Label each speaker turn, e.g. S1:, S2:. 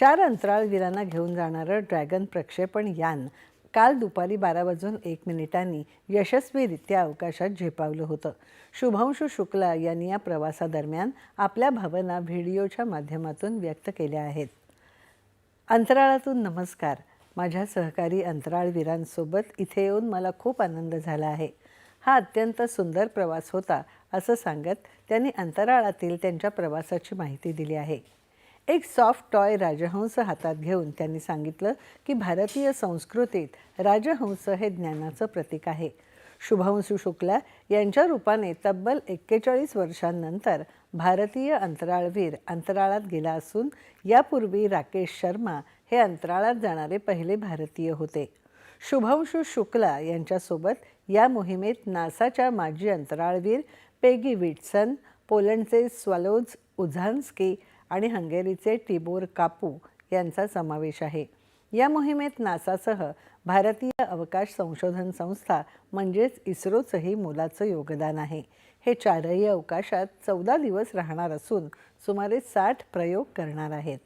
S1: 4 अंतराळवीरांना घेऊन जाणारं ड्रॅगन प्रक्षेपण यान काल दुपारी 12:01 यशस्वीरित्या अवकाशात झेपावलं होतं. शुभांशु शुक्ला यांनी या प्रवासादरम्यान आपल्या भावना व्हिडिओच्या माध्यमातून व्यक्त केल्या आहेत. अंतराळातून नमस्कार. माझ्या सहकारी अंतराळवीरांसोबत इथे येऊन मला खूप आनंद झाला आहे. हा अत्यंत सुंदर प्रवास होता असं सांगत त्यांनी अंतराळातील त्यांच्या प्रवासाची माहिती दिली आहे. एक सॉफ्ट टॉय राजहंस हातात घेऊन त्यांनी सांगितलं की भारतीय संस्कृतीत राजहंस हे ज्ञानाचं प्रतीक आहे. शुभांशु शुक्ला यांच्या रूपाने तब्बल 41 वर्षांनंतर भारतीय अंतराळवीर अंतराळात गेला असून यापूर्वी राकेश शर्मा हे अंतराळात जाणारे पहिले भारतीय होते. शुभांशु शुक्ला यांच्यासोबत या मोहिमेत नासाच्या माजी अंतराळवीर पेगी विट्सन, पोलंडचे स्वलोज उझान्स्की आणि हंगेरीचे टिबोर कापू यांचा समावेश आहे. या मोहिमेत नासासह भारतीय अवकाश संशोधन संस्था म्हणजेच इस्रोचंही मोलाचं योगदान आहे. हे चारही अवकाशात 14 दिवस राहणार असून सुमारे 60 प्रयोग करणार आहेत.